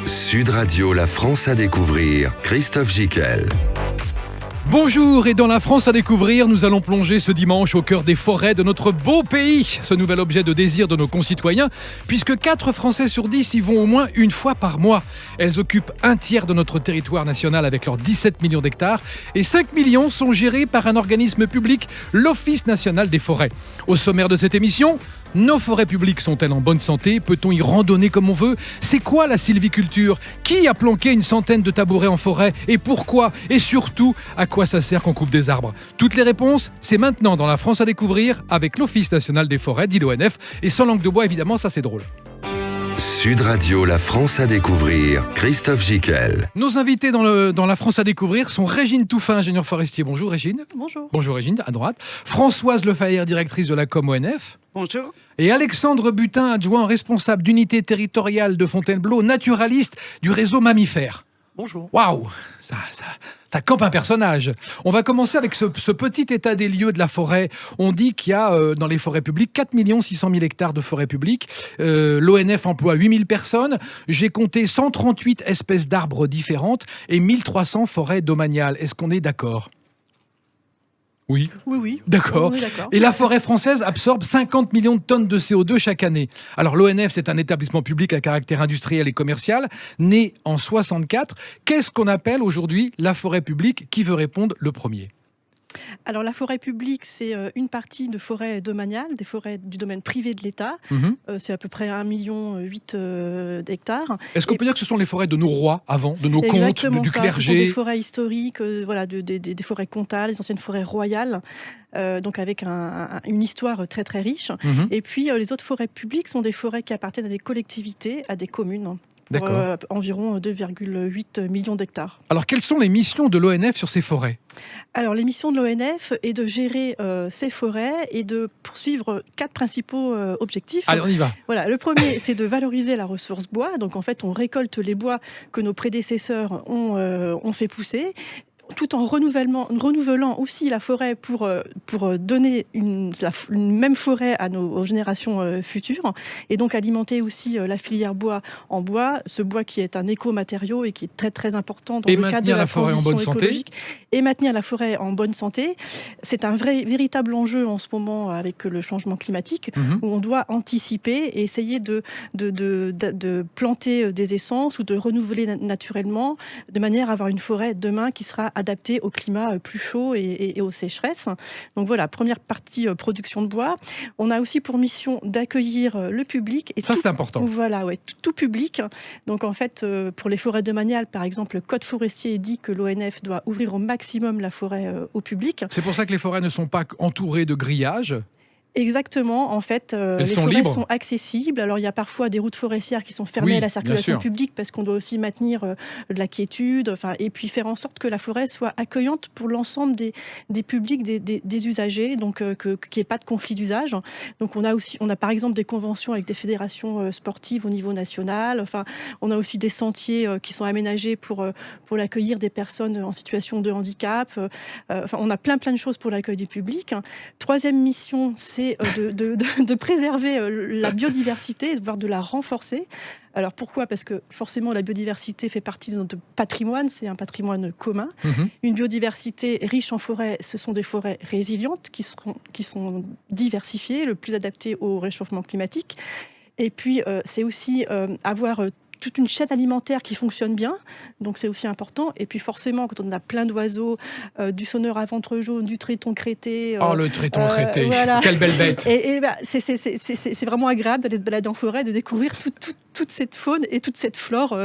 Sud Radio, la France à découvrir, Christophe Gicquel. Bonjour, et dans la France à découvrir, nous allons plonger ce dimanche au cœur des forêts de notre beau pays. Ce nouvel objet de désir de nos concitoyens, puisque 4 Français sur 10 y vont au moins une fois par mois. Elles occupent un tiers de notre territoire national avec leurs 17 millions d'hectares, et 5 millions sont gérés par un organisme public, l'Office national des forêts. Au sommaire de cette émission, nos forêts publiques sont-elles en bonne santé? Peut-on y randonner comme on veut? C'est quoi la sylviculture? Qui a planqué une centaine de tabourets en forêt? Et pourquoi? Et surtout, à quoi ça sert qu'on coupe des arbres? Toutes les réponses, c'est maintenant dans la France à découvrir avec l'Office national des forêts, dit l'ONF. Et sans langue de bois, évidemment, ça c'est drôle. Sud Radio, la France à découvrir, Christophe Gicquel. Nos invités dans la France à découvrir sont Régine Touffin, ingénieure forestier. Bonjour Régine. Bonjour. Bonjour Régine, à droite. Françoise Lefayer, directrice de la com ONF. Bonjour. Et Alexandre Butin, adjoint responsable d'unité territoriale de Fontainebleau, naturaliste du réseau mammifère. Bonjour. Waouh, ça campe un personnage. On va commencer avec ce petit état des lieux de la forêt. On dit qu'il y a dans les forêts publiques 4 600 000 hectares de forêts publiques. L'ONF emploie 8 000 personnes. J'ai compté 138 espèces d'arbres différentes et 1300 forêts domaniales. Est-ce qu'on est d'accord ? Oui. Oui. D'accord. On est d'accord. Et la forêt française absorbe 50 millions de tonnes de CO2 chaque année. Alors l'ONF, c'est un établissement public à caractère industriel et commercial, né en 64. Qu'est-ce qu'on appelle aujourd'hui la forêt publique? Qui veut répondre le premier? Alors la forêt publique, c'est une partie de forêt domaniale, des forêts du domaine privé de l'État. C'est à peu près 1,8 million d'hectares. Est-ce qu'on peut dire que ce sont les forêts de nos rois avant, de nos comtes, du ça, clergé? ce sont des forêts historiques, des forêts comtales, les anciennes forêts royales. Donc avec une histoire très très riche. Et puis les autres forêts publiques sont des forêts qui appartiennent à des collectivités, à des communes. Pour environ 2,8 millions d'hectares. Alors, quelles sont les missions de l'ONF sur ces forêts? Alors, les missions de l'ONF est de gérer ces forêts et de poursuivre 4 principaux objectifs. Allez, on y va. Voilà, le premier, c'est de valoriser la ressource bois. Donc, en fait, on récolte les bois que nos prédécesseurs ont fait pousser, tout en renouvelant aussi la forêt pour donner une même forêt aux générations futures, et donc alimenter aussi la filière bois en bois, ce bois qui est un écomatériau et qui est très très important dans le cadre de la transition écologique. Et maintenir la forêt en bonne santé. C'est un véritable enjeu en ce moment avec le changement climatique, où on doit anticiper et essayer de planter des essences ou de renouveler naturellement, de manière à avoir une forêt demain qui sera adapté au climat plus chaud et aux sécheresses. Donc voilà, première partie, production de bois. On a aussi pour mission d'accueillir le public. Et ça, c'est important. Voilà, ouais, tout public. Donc en fait, pour les forêts domaniales, par exemple, le code forestier dit que l'ONF doit ouvrir au maximum la forêt au public. C'est pour ça que les forêts ne sont pas entourées de grillages? Exactement, en fait, les forêts sont accessibles. Alors il y a parfois des routes forestières qui sont fermées à la circulation publique parce qu'on doit aussi maintenir de la quiétude, et puis faire en sorte que la forêt soit accueillante pour l'ensemble des publics, des usagers, donc qu'il n'y ait pas de conflit d'usage. Donc on a par exemple des conventions avec des fédérations sportives au niveau national. On a aussi des sentiers qui sont aménagés pour l'accueillir des personnes en situation de handicap. On a plein de choses pour l'accueil du public. Troisième mission, c'est de préserver la biodiversité, voire de la renforcer. Alors pourquoi ? Parce que forcément la biodiversité fait partie de notre patrimoine, c'est un patrimoine commun. Une biodiversité riche en forêts, ce sont des forêts résilientes qui sont diversifiées, le plus adaptées au réchauffement climatique. Et puis c'est aussi avoir toute une chaîne alimentaire qui fonctionne bien, donc c'est aussi important. Et puis forcément, quand on a plein d'oiseaux, du sonneur à ventre jaune, du tréton crété... le tréton crété, voilà. Quelle belle bête. C'est vraiment agréable d'aller se balader en forêt, de découvrir toute cette faune et toute cette flore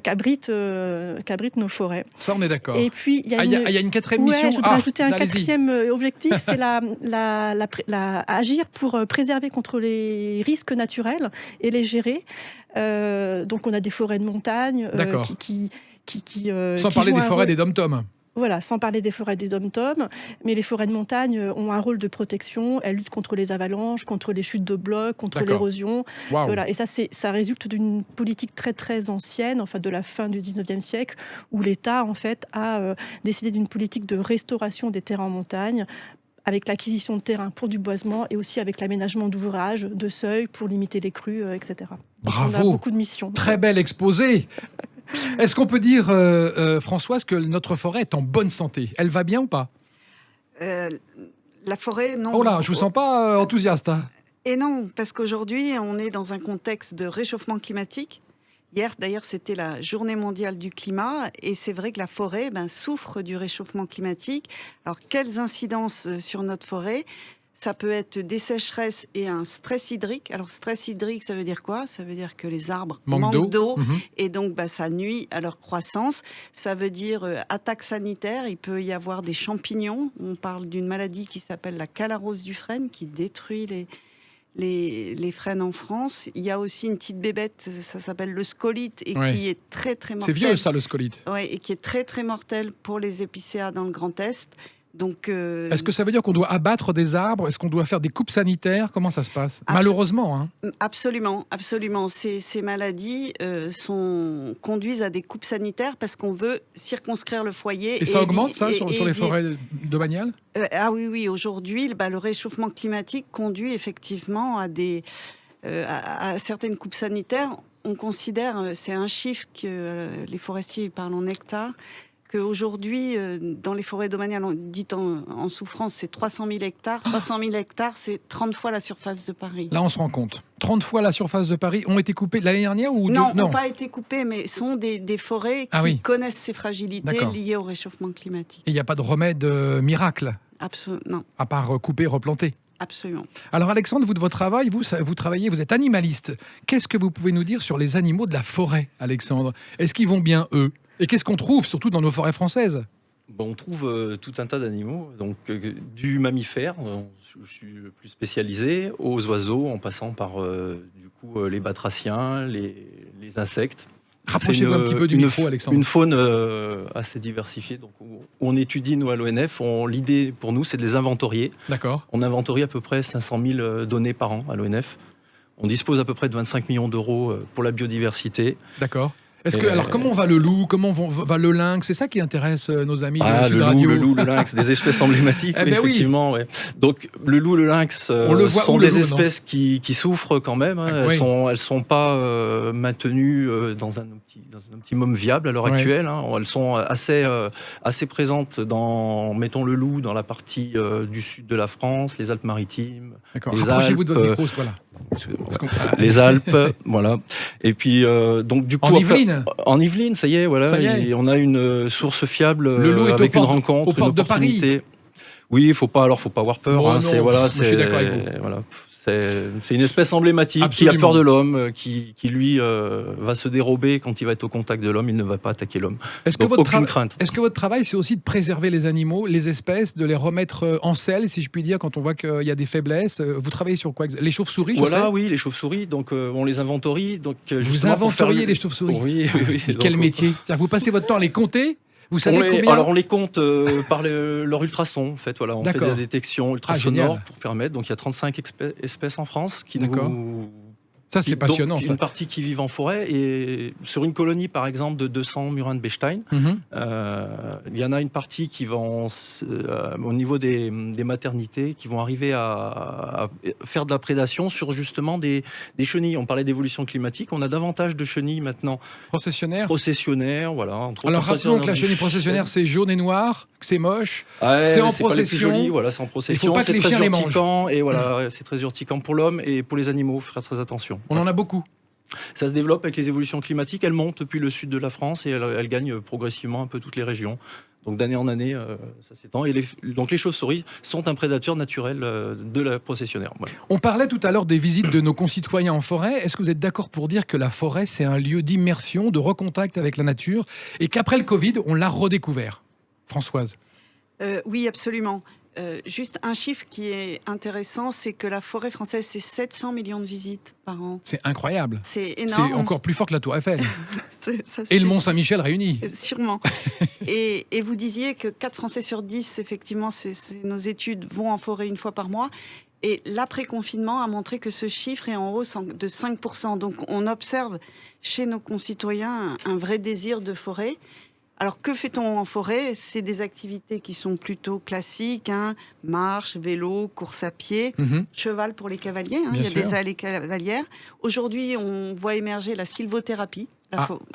qu'abritent nos forêts. Ça, on est d'accord. Et puis, il y a une quatrième mission. Je voudrais ajouter un quatrième objectif, c'est agir pour préserver contre les risques naturels et les gérer. Donc on a des forêts de montagne sans parler des forêts des dom-toms. Voilà, sans parler des forêts des dom-toms, mais les forêts de montagne ont un rôle de protection. Elles luttent contre les avalanches, contre les chutes de blocs, contre l'érosion. Wow. Voilà, et ça résulte d'une politique très très ancienne, de la fin du 19e siècle, où l'État en fait a décidé d'une politique de restauration des terrains en montagne, avec l'acquisition de terrains pour du boisement et aussi avec l'aménagement d'ouvrages, de seuils pour limiter les crues, etc. Bravo. On a beaucoup de missions. Très bel exposé. Est-ce qu'on peut dire, Françoise, que notre forêt est en bonne santé? Elle va bien ou pas? La forêt, non. Oh là, je vous sens pas enthousiaste. Hein. Et non, parce qu'aujourd'hui, on est dans un contexte de réchauffement climatique. Hier, d'ailleurs, c'était la journée mondiale du climat. Et c'est vrai que la forêt souffre du réchauffement climatique. Alors, quelles incidences sur notre forêt? Ça peut être des sécheresses et un stress hydrique. Alors, stress hydrique, ça veut dire quoi? Ça veut dire que les arbres manquent d'eau. Et donc, ça nuit à leur croissance. Ça veut dire attaque sanitaire. Il peut y avoir des champignons. On parle d'une maladie qui s'appelle la calarose du frêne, qui détruit les frênes en France. Il y a aussi une petite bébête, ça s'appelle le scolite, et qui est très, très mortelle. C'est vieux, ça, le scolite. Oui, et qui est très, très mortel pour les épicéas dans le Grand Est. Donc, est-ce que ça veut dire qu'on doit abattre des arbres? Est-ce qu'on doit faire des coupes sanitaires? Comment ça se passe? Malheureusement. Hein. Absolument, absolument. Ces maladies conduisent à des coupes sanitaires parce qu'on veut circonscrire le foyer. Et ça augmente, ça, sur les forêts domaniales? Ah oui. Aujourd'hui, le réchauffement climatique conduit effectivement à certaines coupes sanitaires. On considère, c'est un chiffre que les forestiers parlent en hectares, qu'aujourd'hui, dans les forêts domaniales, dites en souffrance, c'est 300 000 hectares. 300 000 hectares, c'est 30 fois la surface de Paris. Là, on se rend compte. 30 fois la surface de Paris ont été coupées l'année dernière ou Non, n'ont pas été coupées, mais sont des forêts qui connaissent ces fragilités liées au réchauffement climatique. Et il n'y a pas de remède miracle? Non. À part couper, replanter? Absolument. Alors Alexandre, vous de votre travail, vous travaillez, vous êtes animaliste. Qu'est-ce que vous pouvez nous dire sur les animaux de la forêt, Alexandre? Est-ce qu'ils vont bien, eux? Et qu'est-ce qu'on trouve, surtout dans nos forêts françaises? On trouve tout un tas d'animaux, donc du mammifère, je suis plus spécialisé, aux oiseaux, en passant par les batraciens, les insectes. Rapprochez-vous un petit peu du micro, Alexandre. Une faune assez diversifiée. Donc, on étudie, nous, à l'ONF. L'idée, pour nous, c'est de les inventorier. D'accord. On inventorie à peu près 500 000 données par an à l'ONF. On dispose à peu près de 25 millions d'euros pour la biodiversité. D'accord. Alors, comment va le loup? Comment va le lynx? C'est ça qui intéresse nos amis de la Sud Radio. Le loup, le lynx, des espèces emblématiques, effectivement. Ouais. Donc, le loup, le lynx sont des espèces qui souffrent quand même. Hein. Elles sont pas maintenues dans un optimum viable à l'heure actuelle. Hein. Elles sont assez présentes mettons le loup, dans la partie du sud de la France, les Alpes-Maritimes. Rapprochez-vous de votre micro, voilà. Les Alpes, voilà. Et puis, donc, du coup, en Yvelines, ça y est, voilà. On a une source fiable avec une rencontre, aux portes de Paris. Oui, faut pas avoir peur. Bon, je suis d'accord avec vous. Voilà. C'est une espèce emblématique qui a peur de l'homme, qui lui va se dérober quand il va être au contact de l'homme. Il ne va pas attaquer l'homme. Aucune crainte. Est-ce que votre travail, c'est aussi de préserver les animaux, les espèces, de les remettre en selle, si je puis dire, quand on voit qu'il y a des faiblesses? Vous travaillez sur quoi? Les chauves-souris, oui, les chauves-souris. Donc, on les inventorie. Donc, vous inventoriez les chauves-souris? Oui. Quel métier? Vous passez votre temps à les compter? Vous savez combien? Alors on les compte par leur ultrason, en fait. Voilà, on fait de la détection ultrasonore pour permettre. Donc il y a 35 espèces en France qui nous... Ça, c'est passionnant. Une partie qui vivent en forêt. Et sur une colonie, par exemple, de 200 murins de Bechstein, il y en a une partie qui va au niveau des maternités, qui vont arriver à faire de la prédation sur justement des chenilles. On parlait d'évolution climatique. On a davantage de chenilles maintenant. Processionnaires, voilà. Alors rappelons que la chenille processionnaire, c'est jaune et noir, que c'est moche, c'est en procession. Joli, voilà, c'est en procession. Il ne faut pas que les chiens les mangent. Et voilà, c'est très urticant pour l'homme et pour les animaux. Faut faire très attention. On en a beaucoup. Ça se développe avec les évolutions climatiques. Elles montent depuis le sud de la France et elles gagnent progressivement un peu toutes les régions. Donc d'année en année, ça s'étend. Donc les chauves-souris sont un prédateur naturel de la processionnaire. Voilà. On parlait tout à l'heure des visites de nos concitoyens en forêt. Est-ce que vous êtes d'accord pour dire que la forêt, c'est un lieu d'immersion, de recontact avec la nature, et qu'après le Covid, on l'a redécouvert? Françoise? Oui, absolument. Juste un chiffre qui est intéressant, c'est que la forêt française, c'est 700 millions de visites par an. C'est incroyable. C'est énorme. C'est encore plus fort que la Tour Eiffel. Et le Mont-Saint-Michel réuni. Sûrement. et vous disiez que 4 Français sur 10, effectivement, nos études vont en forêt une fois par mois. Et l'après-confinement a montré que ce chiffre est en hausse de 5%. Donc on observe chez nos concitoyens un vrai désir de forêt. Alors, que fait-on en forêt? C'est des activités qui sont plutôt classiques, marche, vélo, course à pied, cheval pour les cavaliers, il y a des allées cavalières. Aujourd'hui, on voit émerger la sylvothérapie.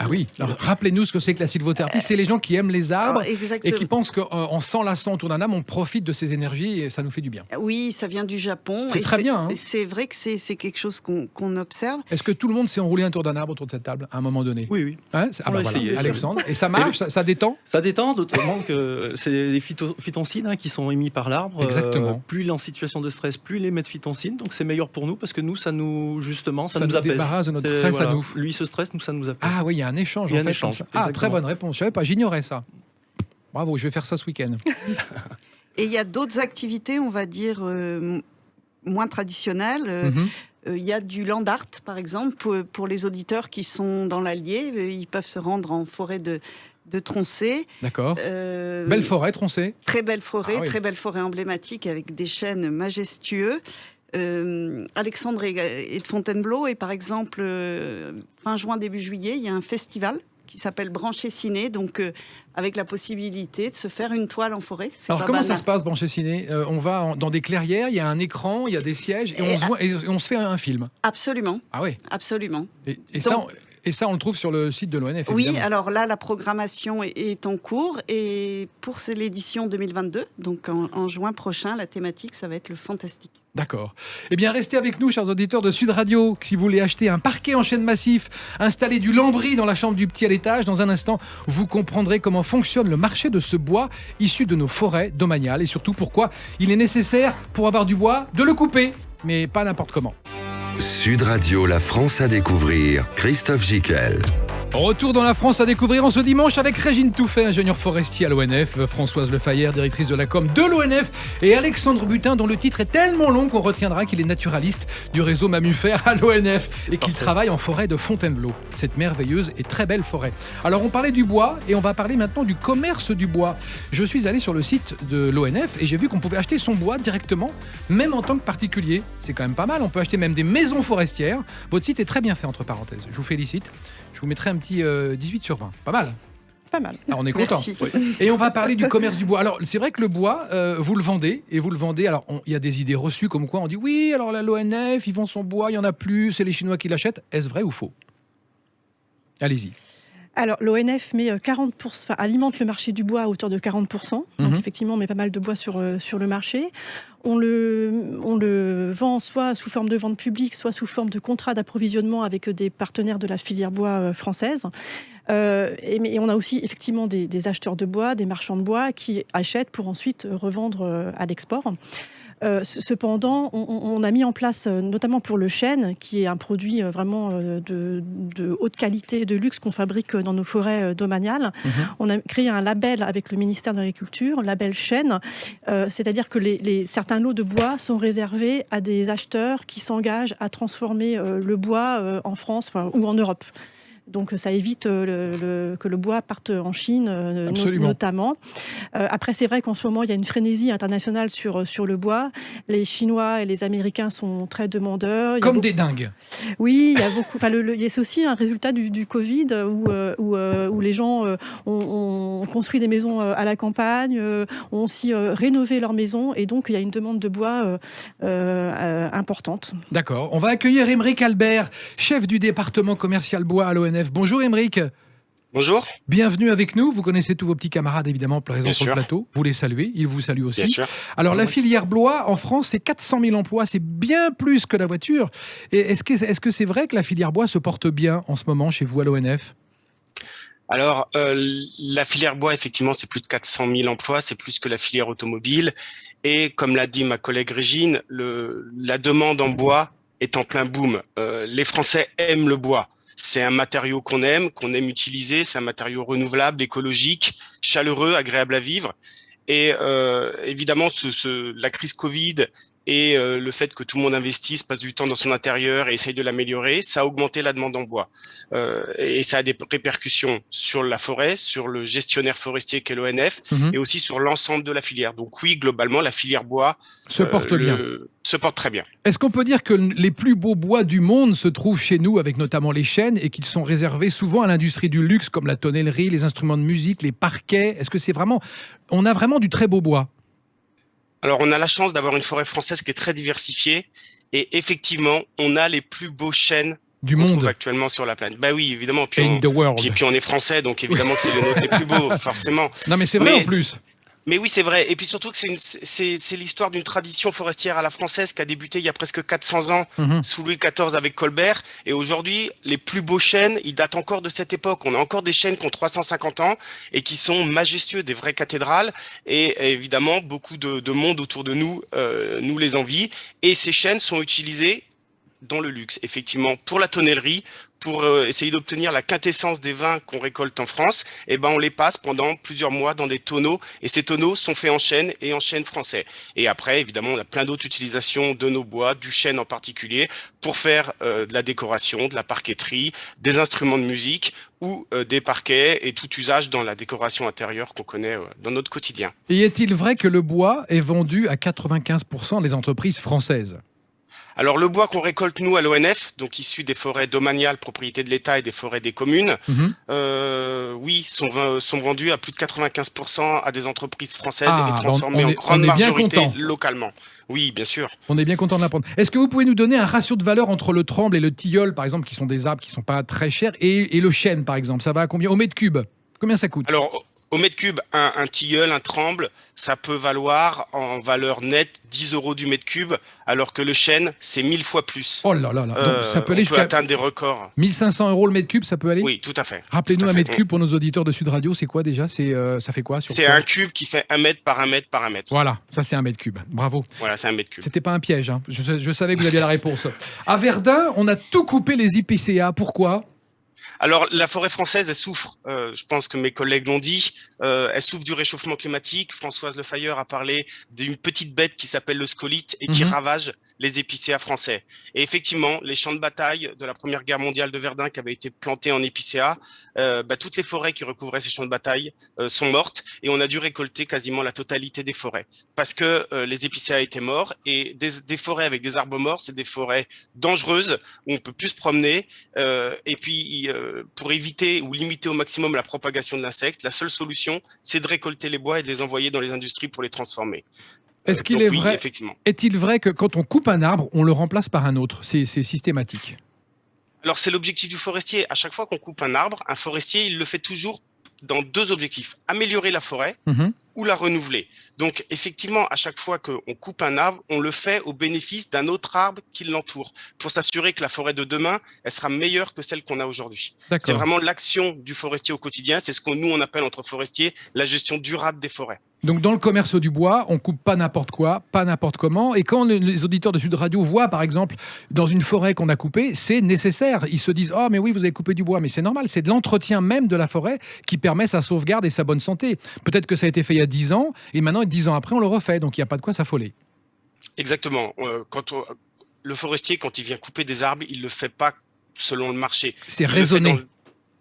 Oui, alors, rappelez-nous ce que c'est que la sylvothérapie. C'est les gens qui aiment les arbres et qui pensent qu'en s'enlaçant autour d'un arbre, on profite de ces énergies et ça nous fait du bien. Oui, ça vient du Japon. C'est très bien. C'est vrai que c'est quelque chose qu'on observe. Est-ce que tout le monde s'est enroulé autour d'un arbre autour de cette table à un moment donné? Oui. Voilà, Alexandre. Et ça marche, ça détend? Ça détend, d'autant que c'est des phytoncines qui sont émis par l'arbre. Exactement. Plus il est en situation de stress, plus il émet de phytoncines. Donc c'est meilleur pour nous parce que nous, ça nous apaise. Débarrasse de notre stress à nous. Lui se stresse, nous, ça nous apaise. Ah oui, il y a un échange en fait. Très bonne réponse. Je savais pas, j'ignorais ça. Bravo, je vais faire ça ce week-end. Et il y a d'autres activités, on va dire, moins traditionnelles. Il y a du land art, par exemple, pour les auditeurs qui sont dans l'Allier. Ils peuvent se rendre en forêt de Troncé. D'accord. Belle forêt, Troncé. Très belle forêt, très belle forêt emblématique avec des chênes majestueux. Alexandre est de Fontainebleau et par exemple fin juin début juillet il y a un festival qui s'appelle Branché Ciné, donc avec la possibilité de se faire une toile en forêt. Alors comment ça se passe, Branché Ciné? On va dans des clairières, il y a un écran, il y a des sièges et on se fait un film. Absolument. Ah oui. Absolument. Et ça, on le trouve sur le site de l'ONF, évidemment. Oui, alors là, la programmation est en cours. Et pour l'édition 2022, donc en juin prochain, la thématique, ça va être le fantastique. D'accord. Eh bien, restez avec nous, chers auditeurs de Sud Radio. Si vous voulez acheter un parquet en chêne massif, installer du lambris dans la chambre du petit à l'étage, dans un instant, vous comprendrez comment fonctionne le marché de ce bois issu de nos forêts domaniales et surtout pourquoi il est nécessaire, pour avoir du bois, de le couper, mais pas n'importe comment. Sud Radio, la France à découvrir. Christophe Gicquel. Retour dans la France à découvrir en ce dimanche avec Régine Touffet, ingénieure forestier à l'ONF, Françoise Lefayère, directrice de la com de l'ONF, et Alexandre Butin, dont le titre est tellement long qu'on retiendra qu'il est naturaliste du réseau mammifère à l'ONF et qu'il travaille en forêt de Fontainebleau, cette merveilleuse et très belle forêt. Alors on parlait du bois et on va parler maintenant du commerce du bois. Je suis allé sur le site de l'ONF et j'ai vu qu'on pouvait acheter son bois directement, même en tant que particulier. C'est quand même pas mal, on peut acheter même des maisons forestières. Votre site est très bien fait, entre parenthèses. Je vous félicite. Je vous mettrai un petit 18 sur 20. Pas mal. Pas mal. Alors, on est content. Et on va parler du commerce du bois. Alors, c'est vrai que le bois, vous le vendez. Et vous le vendez. Alors, il y a des idées reçues comme quoi on dit oui, alors l'ONF, ils vendent son bois, il n'y en a plus, c'est les Chinois qui l'achètent. Est-ce vrai ou faux? Allez-y. Alors, l'ONF met 40%, alimente le marché du bois à hauteur de 40%. Donc, effectivement, on met pas mal de bois sur le marché. On le vend soit sous forme de vente publique, soit sous forme de contrat d'approvisionnement avec des partenaires de la filière bois française. Et on a aussi effectivement des acheteurs de bois, des marchands de bois qui achètent pour ensuite revendre à l'export. Cependant, on a mis en place, notamment pour le chêne, qui est un produit vraiment de haute qualité, de luxe qu'on fabrique dans nos forêts domaniales. On a créé un label avec le ministère de l'Agriculture, label chêne, c'est-à-dire que certains lots de bois sont réservés à des acheteurs qui s'engagent à transformer le bois en France ou en Europe. Donc ça évite que le bois parte en Chine, notamment. Après, c'est vrai qu'en ce moment, il y a une frénésie internationale sur le bois. Les Chinois et les Américains sont très demandeurs. Comme des dingues. Oui, il y a beaucoup. C'est aussi un résultat du Covid où les gens ont construit des maisons à la campagne, ont aussi rénové leurs maisons, et donc il y a une demande de bois importante. D'accord. On va accueillir Aymeric Albert, chef du département commercial bois à l'ONF. Bonjour Aymeric. Bonjour. Bienvenue avec nous. Vous connaissez tous vos petits camarades évidemment présents sur le plateau. Vous les saluez, ils vous saluent aussi. Bien sûr. Alors la filière bois en France, c'est 400 000 emplois, c'est bien plus que la voiture. Et est-ce que c'est vrai que la filière bois se porte bien en ce moment chez vous à l'ONF ? Alors la filière bois, effectivement, c'est plus de 400 000 emplois, c'est plus que la filière automobile. Et comme l'a dit ma collègue Régine, la demande en bois est en plein boom. Les Français aiment le bois. C'est un matériau qu'on aime utiliser. C'est un matériau renouvelable, écologique, chaleureux, agréable à vivre. Et évidemment, la crise Covid et le fait que tout le monde investisse, passe du temps dans son intérieur et essaye de l'améliorer, ça a augmenté la demande en bois. Et ça a des répercussions sur la forêt, sur le gestionnaire forestier qu'est l'ONF, et aussi sur l'ensemble de la filière. Donc oui, globalement, la filière bois se porte très bien. Est-ce qu'on peut dire que les plus beaux bois du monde se trouvent chez nous, avec notamment les chênes, et qu'ils sont réservés souvent à l'industrie du luxe, comme la tonnellerie, les instruments de musique, les parquets? Est-ce que on a vraiment du très beau bois? Alors, on a la chance d'avoir une forêt française qui est très diversifiée, et effectivement, on a les plus beaux chênes du monde trouve actuellement sur la planète. Bah oui, évidemment. Puis on est français, donc évidemment que c'est les nôtres les plus beaux, forcément. Non, mais c'est vrai en plus. Mais oui, c'est vrai. Et puis surtout que c'est l'histoire d'une tradition forestière à la française qui a débuté il y a presque 400 ans sous Louis XIV avec Colbert. Et aujourd'hui, les plus beaux chênes, ils datent encore de cette époque. On a encore des chênes qui ont 350 ans et qui sont majestueux, des vraies cathédrales. Et évidemment, beaucoup de monde autour de nous nous les envie. Et ces chênes sont utilisés dans le luxe, effectivement, pour la tonnellerie, pour essayer d'obtenir la quintessence des vins qu'on récolte en France. Et ben, on les passe pendant plusieurs mois dans des tonneaux, et ces tonneaux sont faits en chêne et en chêne français. Et après, évidemment, on a plein d'autres utilisations de nos bois, du chêne en particulier, pour faire de la décoration, de la parqueterie, des instruments de musique ou des parquets et tout usage dans la décoration intérieure qu'on connaît dans notre quotidien. Et est-il vrai que le bois est vendu à 95% des entreprises françaises ? Alors, le bois qu'on récolte, nous, à l'ONF, donc issu des forêts domaniales, propriété de l'État et des forêts des communes, oui, sont vendus à plus de 95% à des entreprises françaises et transformés en grande majorité localement. Oui, bien sûr. On est bien content de l'apprendre. Est-ce que vous pouvez nous donner un ratio de valeur entre le tremble et le tilleul, par exemple, qui sont des arbres qui ne sont pas très chers, et le chêne, par exemple? Ça va à combien? Au mètre cube? Combien ça coûte? Alors, au mètre cube, un tilleul, un tremble, ça peut valoir en valeur nette 10 € du mètre cube, alors que le chêne, c'est 1000 fois plus. Oh là là là. Donc, ça peut aller jusqu'à atteindre des records. 1500 € le mètre cube, ça peut aller? Oui, tout à fait. Rappelez-nous un mètre cube pour nos auditeurs de Sud Radio, c'est quoi déjà? Ça fait quoi? C'est un cube qui fait 1 mètre par 1 mètre par 1 mètre. Voilà, ça c'est un mètre cube. Bravo. Voilà, c'est un mètre cube. C'était pas un piège, hein. Je savais que vous aviez la réponse. À Verdun, on a tout coupé les IPCA. Pourquoi? Alors, la forêt française, elle souffre, je pense que mes collègues l'ont dit, elle souffre du réchauffement climatique. Françoise Le Fayeur a parlé d'une petite bête qui s'appelle le scolite et qui ravage les épicéas français. Et effectivement, les champs de bataille de la Première Guerre mondiale de Verdun qui avaient été plantés en épicéas, toutes les forêts qui recouvraient ces champs de bataille sont mortes, et on a dû récolter quasiment la totalité des forêts parce que les épicéas étaient morts, et des forêts avec des arbres morts, c'est des forêts dangereuses où on peut plus se promener, et puis pour éviter ou limiter au maximum la propagation de l'insecte, la seule solution, c'est de récolter les bois et de les envoyer dans les industries pour les transformer. Est-il vrai que quand on coupe un arbre, on le remplace par un autre? C'est systématique. Alors, c'est l'objectif du forestier. À chaque fois qu'on coupe un arbre, un forestier, il le fait toujours dans 2 objectifs: améliorer la forêt ou la renouveler. Donc, effectivement, à chaque fois qu'on coupe un arbre, on le fait au bénéfice d'un autre arbre qui l'entoure, pour s'assurer que la forêt de demain, elle sera meilleure que celle qu'on a aujourd'hui. C'est vraiment l'action du forestier au quotidien. C'est ce que nous, on appelle entre forestiers la gestion durable des forêts. Donc dans le commerce du bois, on coupe pas n'importe quoi, pas n'importe comment. Et quand les auditeurs de Sud Radio voient, par exemple, dans une forêt qu'on a coupée, c'est nécessaire. Ils se disent « Oh, mais oui, vous avez coupé du bois. » Mais c'est normal, c'est de l'entretien même de la forêt qui permet sa sauvegarde et sa bonne santé. Peut-être que ça a été fait il y a 10 ans, et maintenant, 10 ans après, on le refait. Donc il n'y a pas de quoi s'affoler. Exactement. Le forestier, quand il vient couper des arbres, il ne le fait pas selon le marché. C'est raisonné.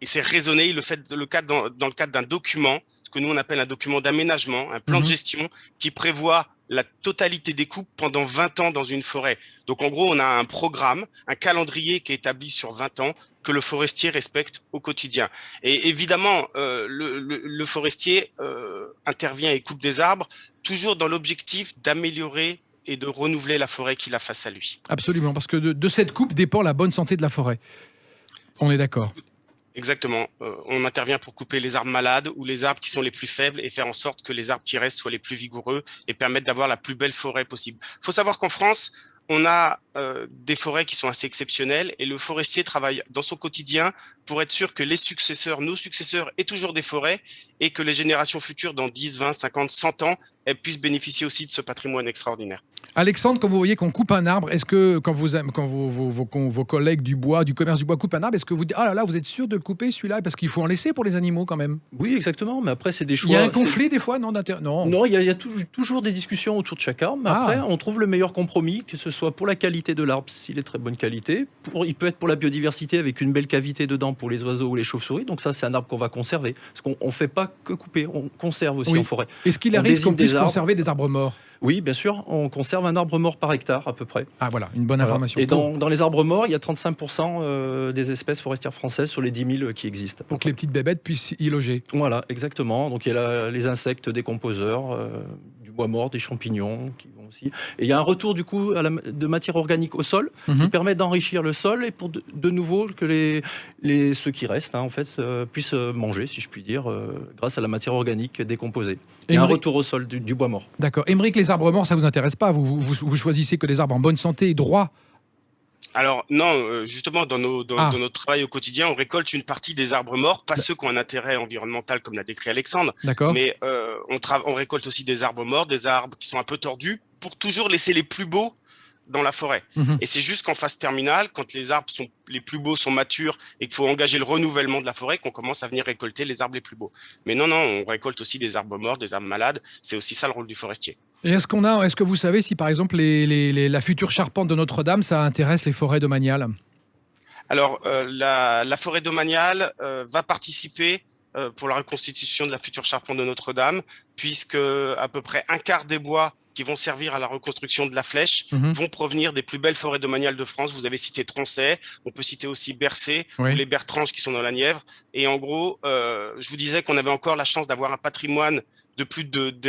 Et c'est raisonné, il le fait dans le cadre d'un document, ce que nous on appelle un document d'aménagement, un plan de gestion qui prévoit la totalité des coupes pendant 20 ans dans une forêt. Donc en gros, on a un programme, un calendrier qui est établi sur 20 ans que le forestier respecte au quotidien. Et évidemment, le forestier intervient et coupe des arbres toujours dans l'objectif d'améliorer et de renouveler la forêt qu'il a face à lui. Absolument, parce que de cette coupe dépend la bonne santé de la forêt. On est d'accord. Exactement. On intervient pour couper les arbres malades ou les arbres qui sont les plus faibles et faire en sorte que les arbres qui restent soient les plus vigoureux et permettent d'avoir la plus belle forêt possible. Il faut savoir qu'en France, on a des forêts qui sont assez exceptionnelles, et le forestier travaille dans son quotidien pour être sûr que nos successeurs aient toujours des forêts, et que les générations futures, dans 10, 20, 50, 100 ans, elles puissent bénéficier aussi de ce patrimoine extraordinaire. Alexandre, quand vous voyez qu'on coupe un arbre, est-ce que quand vos collègues du commerce du bois coupent un arbre, est-ce que vous dites, ah là là, vous êtes sûr de le couper celui-là, parce qu'il faut en laisser pour les animaux quand même? Oui, exactement, mais après c'est des choix. Il y a un conflit des fois, non? Non, il y a toujours des discussions autour de chaque arbre, mais après on trouve le meilleur compromis, que ce soit pour la qualité de l'arbre, s'il est très bonne qualité, il peut être pour la biodiversité avec une belle cavité dedans pour les oiseaux ou les chauves-souris, donc ça c'est un arbre qu'on va conserver, parce qu'on ne fait pas que couper, on conserve aussi en forêt. Est-ce qu'il arrive qu'on puisse conserver des arbres morts? Oui, bien sûr, on conserve un arbre mort par hectare à peu près. Ah voilà, une bonne information. Et dans les arbres morts, il y a 35% des espèces forestières françaises sur les 10 000 qui existent. Pour que les petites bébêtes puissent y loger. Voilà, exactement. Donc il y a les insectes décomposeurs, du bois mort, des champignons qui vont aussi. Et il y a un retour du coup de matière organique au sol qui permet d'enrichir le sol et pour de nouveau que ceux qui restent en fait puissent manger, si je puis dire, grâce à la matière organique décomposée. Il y a un retour au sol du bois mort. D'accord. Émeric, les arbres morts, ça vous intéresse pas? Vous choisissez que des arbres en bonne santé et droits? Alors non, justement, dans notre travail au quotidien, on récolte une partie des arbres morts, pas ceux qui ont un intérêt environnemental comme l'a décrit Alexandre, mais on récolte aussi des arbres morts, des arbres qui sont un peu tordus, pour toujours laisser les plus beaux dans la forêt. Et c'est juste qu'en phase terminale, quand les arbres les plus beaux sont matures et qu'il faut engager le renouvellement de la forêt, qu'on commence à venir récolter les arbres les plus beaux. Mais non, on récolte aussi des arbres morts, des arbres malades. C'est aussi ça le rôle du forestier. Et est-ce que vous savez si par exemple la future charpente de Notre-Dame, ça intéresse les forêts domaniales? Alors la forêt domaniale va participer pour la reconstitution de la future charpente de Notre-Dame, puisque à peu près un quart des bois qui vont servir à la reconstruction de la flèche vont provenir des plus belles forêts domaniales de France. Vous avez cité Tronchet, on peut citer aussi Bercé, ou les Bertranges qui sont dans la Nièvre. Et en gros, je vous disais qu'on avait encore la chance d'avoir un patrimoine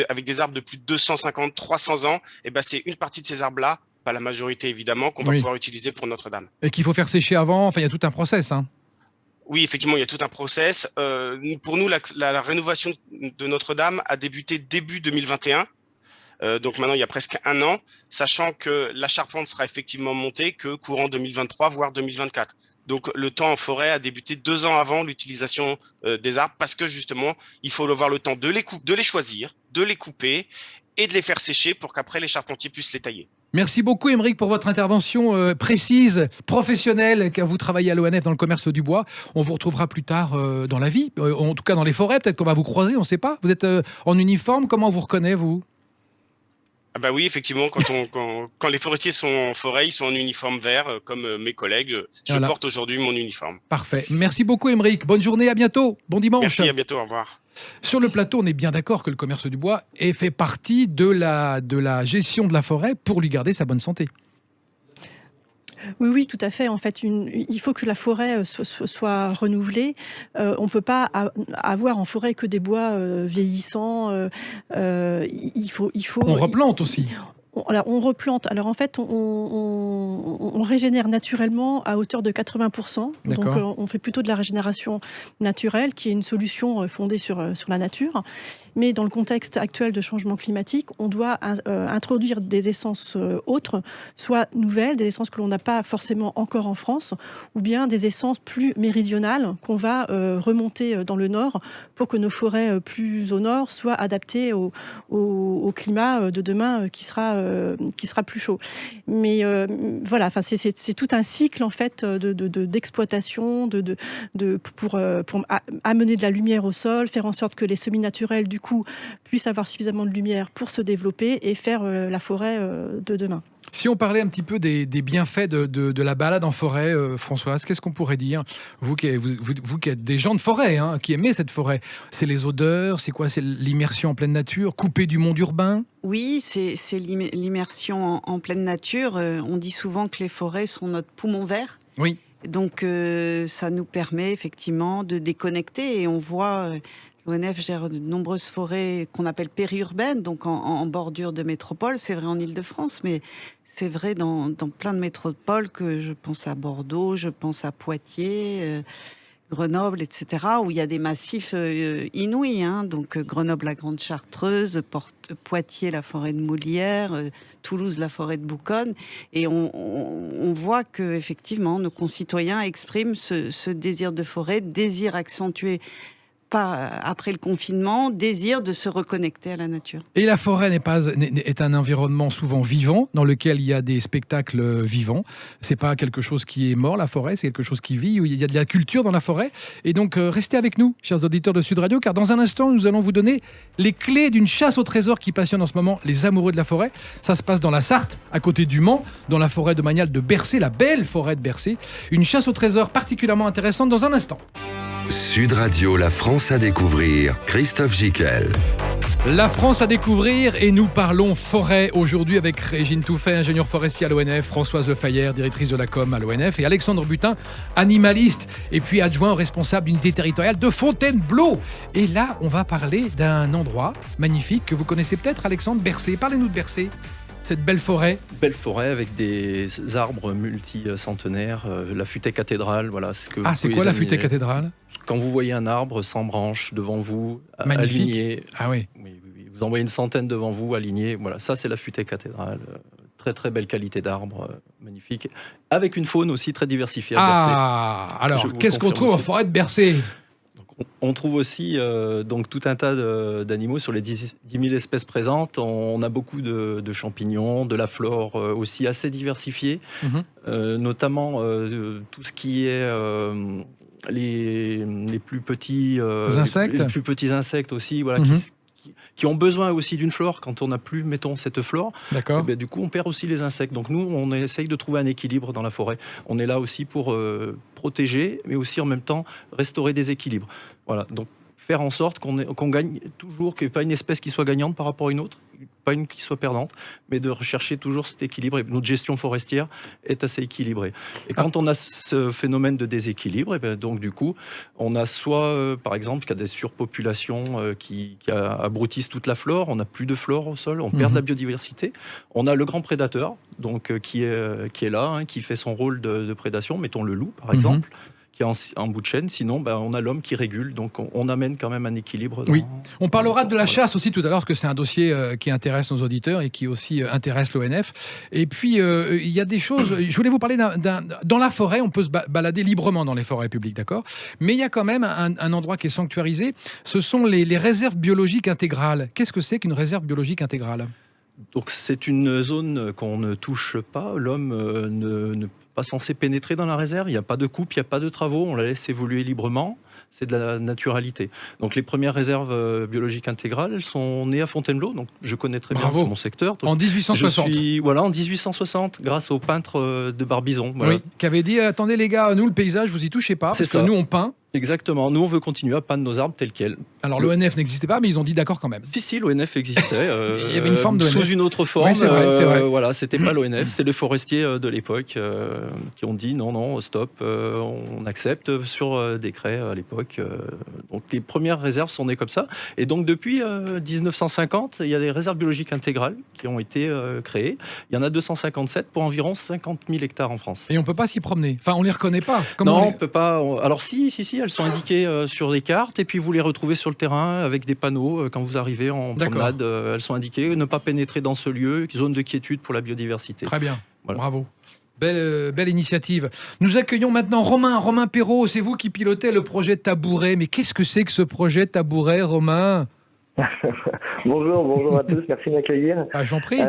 avec des arbres de plus de 250, 300 ans. Et ben c'est une partie de ces arbres-là, pas la majorité évidemment, qu'on va pouvoir utiliser pour Notre-Dame. Et qu'il faut faire sécher avant, enfin il y a tout un process. Oui, effectivement, il y a tout un process. Pour nous, la rénovation de Notre-Dame a débuté début 2021. Donc maintenant, il y a presque un an, sachant que la charpente sera effectivement montée que courant 2023, voire 2024. Donc le temps en forêt a débuté 2 ans avant l'utilisation des arbres, parce que justement, il faut avoir le temps de les choisir, de les couper et de les faire sécher pour qu'après les charpentiers puissent les tailler. Merci beaucoup Émeric pour votre intervention précise, professionnelle, car vous travaillez à l'ONF dans le commerce du bois. On vous retrouvera plus tard dans la vie, en tout cas dans les forêts, peut-être qu'on va vous croiser, on ne sait pas. Vous êtes en uniforme, comment on vous reconnaît vous ? Ah bah oui, effectivement, quand les forestiers sont en forêt, ils sont en uniforme vert, comme mes collègues. Je porte aujourd'hui mon uniforme. Parfait. Merci beaucoup Émeric. Bonne journée, à bientôt. Bon dimanche. Merci, à bientôt, au revoir. Sur le plateau, on est bien d'accord que le commerce du bois fait partie de la gestion de la forêt pour lui garder sa bonne santé. Oui, tout à fait. En fait, il faut que la forêt soit renouvelée. On ne peut pas avoir en forêt que des bois vieillissants. Il faut. On replante aussi. On replante. Alors en fait, on régénère naturellement à hauteur de 80%. Donc on fait plutôt de la régénération naturelle, qui est une solution fondée sur la nature. Mais dans le contexte actuel de changement climatique, on doit introduire des essences autres, soit nouvelles, des essences que l'on n'a pas forcément encore en France, ou bien des essences plus méridionales qu'on va remonter dans le nord pour que nos forêts plus au nord soient adaptées au climat de demain qui sera plus chaud. Mais voilà, c'est tout un cycle en fait d'exploitation, pour amener de la lumière au sol, faire en sorte que les semis naturels du coup puissent avoir suffisamment de lumière pour se développer et faire la forêt de demain. Si on parlait un petit peu des bienfaits de la balade en forêt, Françoise, qu'est-ce qu'on pourrait dire ? Vous qui êtes des gens de forêt, qui aimez cette forêt, c'est les odeurs, c'est quoi ? C'est l'immersion en pleine nature, coupé du monde urbain ? Oui, c'est l'immersion en pleine nature. On dit souvent que les forêts sont notre poumon vert. Oui. Donc ça nous permet effectivement de déconnecter et on voit... L'ONF gère de nombreuses forêts qu'on appelle périurbaines, donc en bordure de métropole. C'est vrai en Île-de-France, mais c'est vrai dans plein de métropoles, que je pense à Bordeaux, je pense à Poitiers, Grenoble, etc., où il y a des massifs inouïs. Donc Grenoble, la Grande Chartreuse, Poitiers, la forêt de Moulières, Toulouse, la forêt de Bouconne. Et on voit que effectivement nos concitoyens expriment ce désir de forêt, désir accentué après le confinement, désirent de se reconnecter à la nature. Et la forêt est un environnement souvent vivant, dans lequel il y a des spectacles vivants. C'est pas quelque chose qui est mort, la forêt, c'est quelque chose qui vit, où il y a de la culture dans la forêt. Et donc, restez avec nous, chers auditeurs de Sud Radio, car dans un instant, nous allons vous donner les clés d'une chasse au trésor qui passionne en ce moment les amoureux de la forêt. Ça se passe dans la Sarthe, à côté du Mans, dans la forêt domaniale de Bercé, la belle forêt de Bercé. Une chasse au trésor particulièrement intéressante dans un instant. Sud Radio, la France à découvrir. Christophe Gickel. La France à découvrir et nous parlons forêt aujourd'hui avec Régine Touffet, ingénieure forestier à l'ONF, Françoise Lefayère, directrice de la com à l'ONF et Alexandre Butin, animaliste et puis adjoint au responsable d'unité territoriale de Fontainebleau. Et là, on va parler d'un endroit magnifique que vous connaissez peut-être, Alexandre, Bercé. Parlez-nous de Bercé. Cette belle forêt. Belle forêt avec des arbres multicentenaires, la futaie cathédrale, voilà. C'est quoi la futaie cathédrale ? Quand vous voyez un arbre sans branches devant vous, magnifique. Aligné, ah oui. Oui, vous en voyez une centaine devant vous, alignés, voilà, ça c'est la futaie cathédrale. Très très belle qualité d'arbre, magnifique, avec une faune aussi très diversifiée à Bercé. Alors qu'est-ce qu'on trouve en forêt de Bercé ? On trouve aussi donc tout un tas d'animaux sur les 10 000 espèces présentes. On a beaucoup de champignons, de la flore aussi assez diversifiée, notamment tout ce qui est les plus petits insectes. Les plus petits insectes aussi, voilà, qui ont besoin aussi d'une flore. Quand on n'a plus, mettons, cette flore, du coup, on perd aussi les insectes. Donc nous, on essaye de trouver un équilibre dans la forêt. On est là aussi pour protéger, mais aussi en même temps restaurer des équilibres. Voilà, donc faire en sorte qu'on gagne toujours, qu'il n'y ait pas une espèce qui soit gagnante par rapport à une autre, pas une qui soit perdante, mais de rechercher toujours cet équilibre. Et notre gestion forestière est assez équilibrée. Et quand on a ce phénomène de déséquilibre, et bien donc du coup, on a soit, par exemple, qu'il y a des surpopulations qui abrutissent toute la flore, on n'a plus de flore au sol, on perd de la biodiversité. On a le grand prédateur, donc qui est là, qui fait son rôle de prédation, mettons le loup par exemple, qui est en bout de chaîne. Sinon, on a l'homme qui régule, donc on amène quand même un équilibre. Oui, on parlera de la chasse aussi tout à l'heure, parce que c'est un dossier qui intéresse nos auditeurs et qui aussi intéresse l'ONF. Et puis, il y a des choses... Je voulais vous parler dans la forêt, on peut se balader librement dans les forêts publiques, d'accord ? Mais il y a quand même un endroit qui est sanctuarisé, ce sont les réserves biologiques intégrales. Qu'est-ce que c'est qu'une réserve biologique intégrale ? Donc c'est une zone qu'on ne touche pas, l'homme ne pas censé pénétrer dans la réserve, il n'y a pas de coupe, il n'y a pas de travaux, on la laisse évoluer librement, c'est de la naturalité. Donc les premières réserves biologiques intégrales, elles sont nées à Fontainebleau, donc je connais très bien, c'est mon secteur. Donc en 1860. En 1860, grâce au peintre de Barbizon. Voilà. Oui, qui avait dit, attendez les gars, nous le paysage, vous y touchez pas, parce que nous on peint. Exactement, nous on veut continuer à peindre nos arbres tels quels. Alors l'ONF n'existait pas, mais ils ont dit d'accord quand même. Si, l'ONF existait. Il y avait une forme d'ONF. Sous une autre forme. Oui, c'est vrai. Voilà, c'était pas l'ONF, c'était les forestiers de l'époque qui ont dit non, stop, on accepte sur décret à l'époque. Donc les premières réserves sont nées comme ça. Et donc depuis 1950, il y a des réserves biologiques intégrales qui ont été créées. Il y en a 257 pour environ 50 000 hectares en France. Et on peut pas s'y promener. Enfin, on les reconnaît pas. On peut pas. Alors si, elles sont indiquées sur des cartes et puis vous les retrouvez sur le terrain avec des panneaux quand vous arrivez en promenade. Elles sont indiquées, ne pas pénétrer dans ce lieu, zone de quiétude pour la biodiversité. Très bien, voilà. Bravo. Belle initiative. Nous accueillons maintenant Romain Perrault. C'est vous qui pilotez le projet Tabouret. Mais qu'est-ce que c'est que ce projet Tabouret, Romain ? Bonjour à tous, merci de m'accueillir. J'en prie.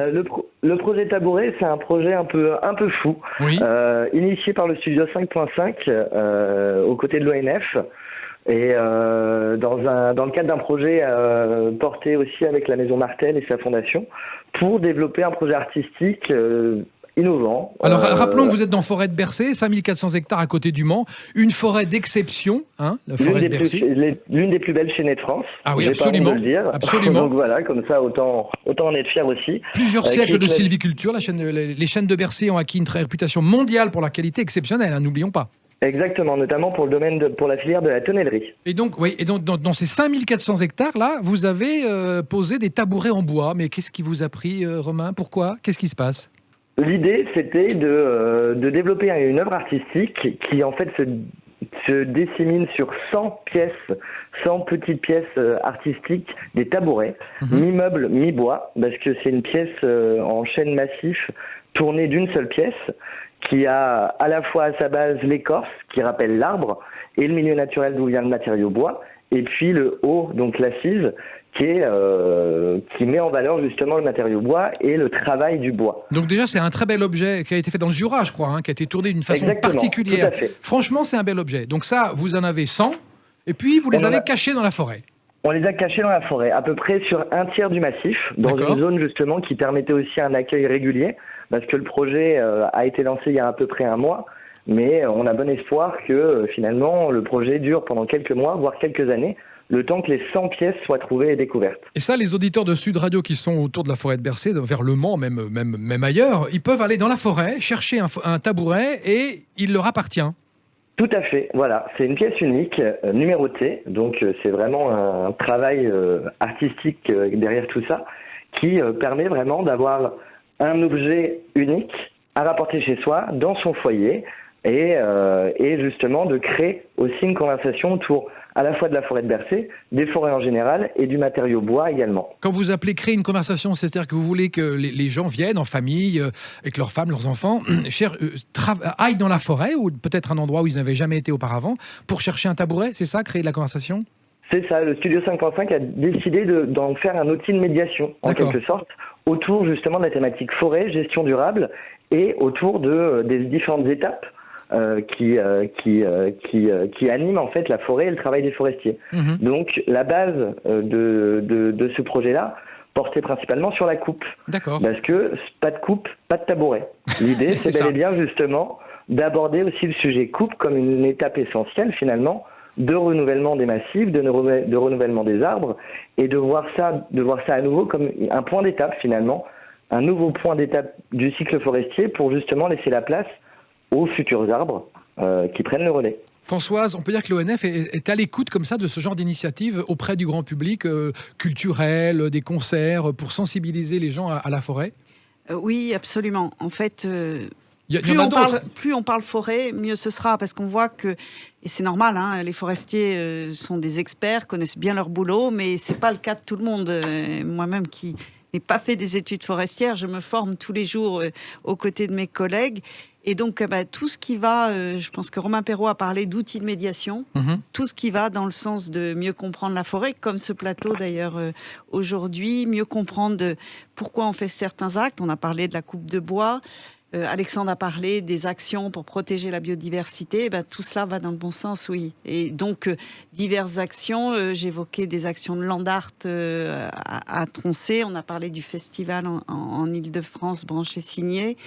Le projet Tabouret, c'est un projet un peu fou, initié par le studio 5.5 aux côtés de l'ONF et dans le cadre d'un projet porté aussi avec la Maison Martel et sa fondation pour développer un projet artistique innovant. Alors rappelons que vous êtes dans Forêt de Bercé, 5400 hectares à côté du Mans, une forêt d'exception, la forêt de Bercé. L'une des plus belles chênaies de France. Ah oui, absolument. De le dire. Absolument. Donc voilà, comme ça, autant en être fier aussi. Plusieurs siècles de sylviculture, les chênes de Bercé ont acquis une réputation mondiale pour leur qualité exceptionnelle, n'oublions pas. Exactement, notamment pour le pour la filière de la tonnellerie. Et donc dans ces 5400 hectares là, vous avez posé des tabourets en bois. Mais qu'est-ce qui vous a pris, Romain ? Pourquoi ? Qu'est-ce qui se passe ? L'idée, c'était de développer une œuvre artistique qui, en fait, se dissémine sur 100 petites pièces artistiques, des tabourets, mi-meubles, mi-bois, parce que c'est une pièce en chêne massif tournée d'une seule pièce, qui a à la fois à sa base l'écorce, qui rappelle l'arbre, et le milieu naturel d'où vient le matériau bois, et puis le haut, donc l'assise, qui met en valeur justement le matériau bois et le travail du bois. Donc déjà, c'est un très bel objet qui a été fait dans le Jura, je crois, qui a été tourné d'une façon Exactement, particulière. tout à fait. Franchement, c'est un bel objet. Donc ça, vous en avez 100, et puis vous les avez cachés dans la forêt. On les a cachés dans la forêt, à peu près sur un tiers du massif, dans une zone justement qui permettait aussi un accueil régulier, parce que le projet a été lancé il y a à peu près un mois, mais on a bon espoir que finalement le projet dure pendant quelques mois, voire quelques années, le temps que les 100 pièces soient trouvées et découvertes. Et ça, les auditeurs de Sud Radio qui sont autour de la forêt de Bercé, vers Le Mans, même ailleurs, ils peuvent aller dans la forêt, chercher un tabouret et il leur appartient. Tout à fait, voilà. C'est une pièce unique, numérotée, donc c'est vraiment un travail artistique derrière tout ça, qui permet vraiment d'avoir un objet unique à rapporter chez soi, dans son foyer, et justement de créer aussi une conversation autour à la fois de la forêt de Bercé, des forêts en général et du matériau bois également. Quand vous appelez créer une conversation, c'est-à-dire que vous voulez que les gens viennent en famille, avec leurs femmes, leurs enfants, aillent dans la forêt ou peut-être un endroit où ils n'avaient jamais été auparavant pour chercher un tabouret, c'est ça, créer de la conversation ? C'est ça, le Studio 5.5 a décidé d'en faire un outil de médiation, en quelque sorte, autour justement de la thématique forêt, gestion durable et autour des différentes étapes qui anime en fait la forêt et le travail des forestiers. Donc la base de ce projet-là portait principalement sur la coupe. D'accord. Parce que pas de coupe, pas de tabouret. L'idée, c'est bel et bien justement d'aborder aussi le sujet coupe comme une étape essentielle finalement de renouvellement des massifs, de renouvellement des arbres, et de voir ça à nouveau comme un point d'étape finalement, un nouveau point d'étape du cycle forestier pour justement laisser la place aux futurs arbres qui prennent le relais. Françoise, on peut dire que l'ONF est à l'écoute comme ça de ce genre d'initiative auprès du grand public, culturel, des concerts, pour sensibiliser les gens à la forêt ? Oui, absolument. En fait, plus on parle forêt, mieux ce sera, parce qu'on voit que, et c'est normal, les forestiers sont des experts, connaissent bien leur boulot, mais c'est pas le cas de tout le monde. Moi-même qui n'ai pas fait des études forestières, je me forme tous les jours aux côtés de mes collègues. Et donc, tout ce qui va, je pense que Romain Perrault a parlé d'outils de médiation, tout ce qui va dans le sens de mieux comprendre la forêt, comme ce plateau d'ailleurs aujourd'hui, mieux comprendre pourquoi on fait certains actes. On a parlé de la coupe de bois, Alexandre a parlé des actions pour protéger la biodiversité. Tout cela va dans le bon sens, oui. Et donc, diverses actions. J'évoquais des actions de Land Art à Troncé. On a parlé du festival en Île-de-France, Branché-Signé.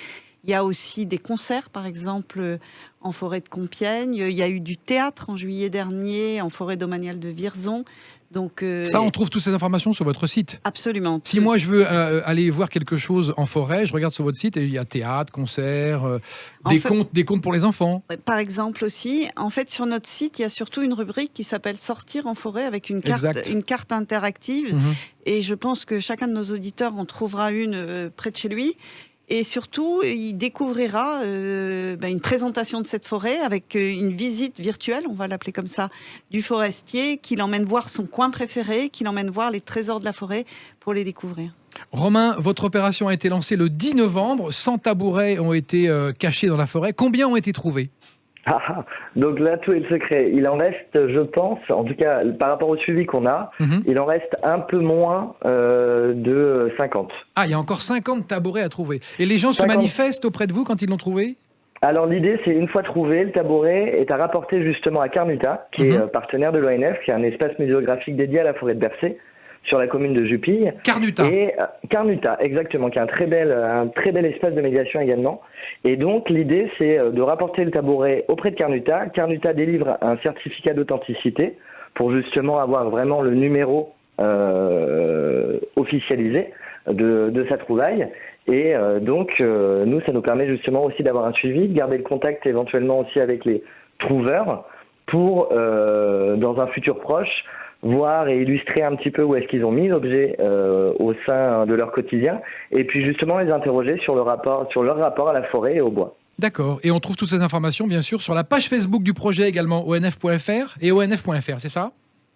Il y a aussi des concerts, par exemple, en forêt de Compiègne. Il y a eu du théâtre en juillet dernier, en forêt domaniale de Vierzon. Donc, ça, on trouve toutes ces informations sur votre site. Absolument. Si moi, je veux aller voir quelque chose en forêt, je regarde sur votre site et il y a théâtre, concerts, des contes pour les enfants. Par exemple aussi, en fait, sur notre site, il y a surtout une rubrique qui s'appelle « Sortir en forêt » avec une carte interactive. Et je pense que chacun de nos auditeurs en trouvera une près de chez lui. Et surtout, il découvrira une présentation de cette forêt avec une visite virtuelle, on va l'appeler comme ça, du forestier, qui l'emmène voir son coin préféré, qui l'emmène voir les trésors de la forêt pour les découvrir. Romain, votre opération a été lancée le 10 novembre. 100 tabourets ont été cachés dans la forêt. Combien ont été trouvés ? Donc là, tout est le secret. Il en reste, je pense, en tout cas par rapport au suivi qu'on a, il en reste un peu moins de 50. Ah, il y a encore 50 tabourets à trouver. Et les gens se manifestent auprès de vous quand ils l'ont trouvé ? Alors l'idée, c'est une fois trouvé, le tabouret est à rapporter justement à Carnuta, qui est partenaire de l'ONF, qui est un espace muséographique dédié à la forêt de Bercé, sur la commune de Jupille. Carnuta. Et Carnuta, exactement, qui est un très bel espace de médiation également. Et donc l'idée, c'est de rapporter le tabouret auprès de Carnuta. Carnuta délivre un certificat d'authenticité pour justement avoir vraiment le numéro officialisé de sa trouvaille. Et donc nous, ça nous permet justement aussi d'avoir un suivi, de garder le contact éventuellement aussi avec les trouveurs pour, dans un futur proche, voir et illustrer un petit peu où est-ce qu'ils ont mis l'objet au sein de leur quotidien, et puis justement les interroger sur leur rapport à la forêt et au bois. D'accord, et on trouve toutes ces informations bien sûr sur la page Facebook du projet également, onf.fr et onf.fr, c'est ça ?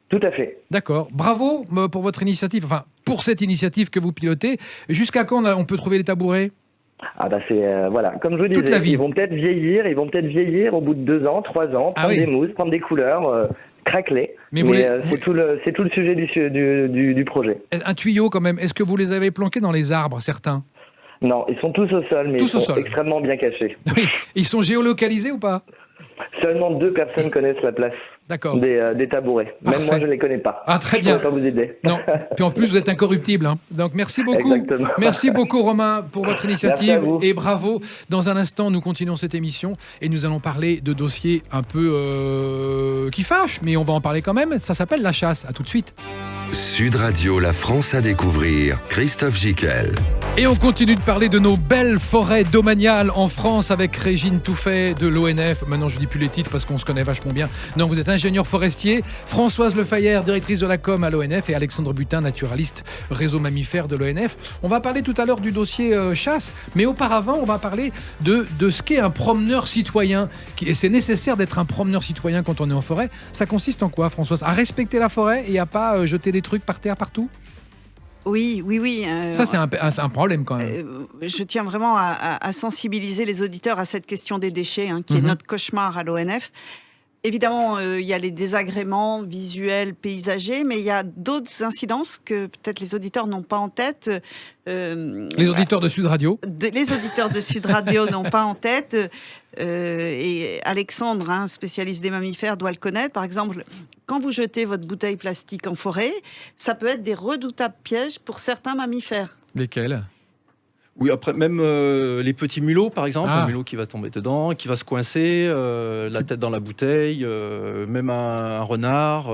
Tout à fait. D'accord, bravo pour votre initiative, enfin pour cette initiative que vous pilotez. Jusqu'à quand on peut trouver les tabourets ? C'est voilà, comme je vous disais, ils vont peut-être vieillir au bout de 2 ans, 3 ans, prendre des mousses, prendre des couleurs, craqueler. Mais c'est tout le sujet du projet. Un tuyau quand même, est-ce que vous les avez planqués dans les arbres, certains? Non, ils sont tous au sol, mais ils sont extrêmement bien cachés. Oui. Ils sont géolocalisés ou pas? Seulement 2 personnes connaissent la place des tabourets. Parfait. Même moi, je ne les connais pas. Ah, très bien. Je ne pourrais pas vous aider. Non. Puis en plus, vous êtes incorruptible. Hein. Donc, merci beaucoup. Exactement. Merci beaucoup, Romain, pour votre initiative. Merci et bravo. Dans un instant, nous continuons cette émission et nous allons parler de dossiers un peu qui fâchent, mais on va en parler quand même. Ça s'appelle la chasse. À tout de suite. Sud Radio, la France à découvrir. Christophe Gicquel. Et on continue de parler de nos belles forêts domaniales en France avec Régine Touffet de l'ONF. Maintenant, je ne dis plus les titres parce qu'on se connaît vachement bien. Non, vous êtes ingénieur forestier. Françoise Lefayère, directrice de la com à l'ONF. Et Alexandre Butin, naturaliste réseau mammifère de l'ONF. On va parler tout à l'heure du dossier chasse. Mais auparavant, on va parler de ce qu'est un promeneur citoyen. Et c'est nécessaire d'être un promeneur citoyen quand on est en forêt. Ça consiste en quoi, Françoise? À respecter la forêt et à pas jeter des trucs par terre partout? Oui. Ça, c'est un problème quand même. Je tiens vraiment à sensibiliser les auditeurs à cette question des déchets, qui est notre cauchemar à l'ONF. Évidemment, il y a les désagréments visuels, paysagers, mais il y a d'autres incidences que peut-être les auditeurs n'ont pas en tête. Les auditeurs de Sud Radio. Les auditeurs de Sud Radio n'ont pas en tête. Et Alexandre, spécialiste des mammifères, doit le connaître. Par exemple, quand vous jetez votre bouteille plastique en forêt, ça peut être des redoutables pièges pour certains mammifères. Lesquels ? Oui, après, même les petits mulots, par exemple, un mulot qui va tomber dedans, qui va se coincer, la tête dans la bouteille, même un renard,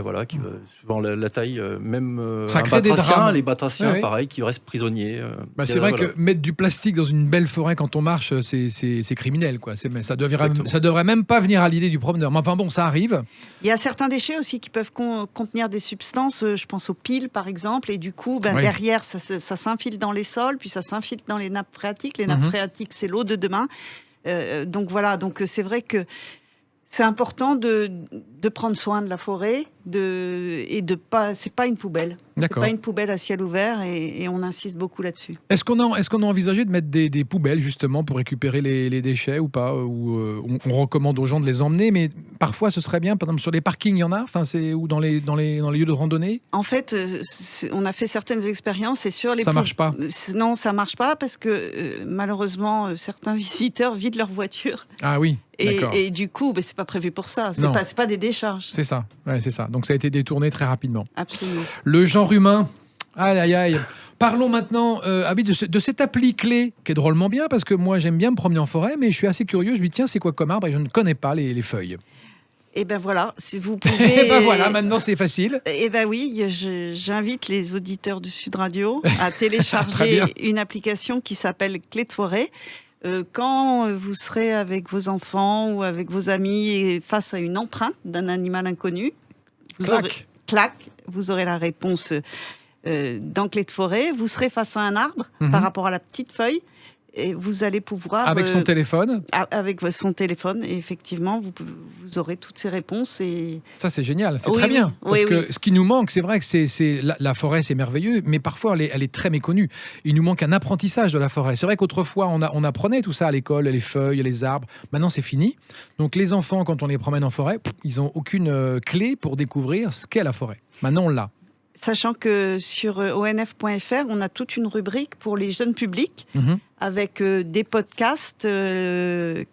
voilà, qui va, suivant la taille, même ça un crée batracien, les batraciens, pareil, qui restent prisonniers. C'est vrai que mettre du plastique dans une belle forêt quand on marche, c'est criminel, quoi. Ça devrait même pas venir à l'idée du promeneur. Mais enfin bon, ça arrive. Il y a certains déchets aussi qui peuvent contenir des substances, je pense aux piles, par exemple, et du coup, derrière, ça s'infile dans les sols, puis ça s'infile dans les nappes phréatiques. Les nappes phréatiques, c'est l'eau de demain. Donc voilà, donc c'est vrai que c'est important de prendre soin de la forêt c'est pas une poubelle. C'est pas une poubelle à ciel ouvert et on insiste beaucoup là-dessus. Est-ce qu'on a envisagé de mettre des poubelles justement pour récupérer les déchets ou pas, ou on recommande aux gens de les emmener, mais parfois ce serait bien, par exemple sur les parkings, il y en a, ou dans les lieux de randonnée. En fait, on a fait certaines expériences et sur les ça marche pas. Non, ça marche pas parce que malheureusement certains visiteurs vident leur voiture. Ah oui. Et du coup, c'est pas prévu pour ça. C'est pas des décharges. C'est ça. Ouais, c'est ça. Donc ça a été détourné très rapidement. Absolument. Le genre humain. Aïe, aïe, aïe. Parlons maintenant de cette appli clé qui est drôlement bien parce que moi j'aime bien me promener en forêt, mais je suis assez curieux. Je me dis tiens, c'est quoi comme arbre et je ne connais pas les feuilles. Et ben voilà, si vous pouvez. Et ben voilà, maintenant c'est facile. Et ben oui, j'invite les auditeurs de Sud Radio à télécharger une application qui s'appelle Clé de forêt. Quand vous serez avec vos enfants ou avec vos amis et face à une empreinte d'un animal inconnu, vous aurez la réponse dans Clé de forêt. Vous serez face à un arbre par rapport à la petite feuille. Et vous allez pouvoir... Avec son téléphone. Avec son téléphone, et effectivement, vous aurez toutes ces réponses. Et... Ça, c'est génial, c'est très bien. Parce que ce qui nous manque, c'est vrai que la forêt, c'est merveilleux, mais parfois, elle est très méconnue. Il nous manque un apprentissage de la forêt. C'est vrai qu'autrefois, on apprenait tout ça à l'école, les feuilles, les arbres. Maintenant, c'est fini. Donc, les enfants, quand on les promène en forêt, ils n'ont aucune clé pour découvrir ce qu'est la forêt. Maintenant, on l'a. Sachant que sur onf.fr, on a toute une rubrique pour les jeunes publics avec des podcasts. Le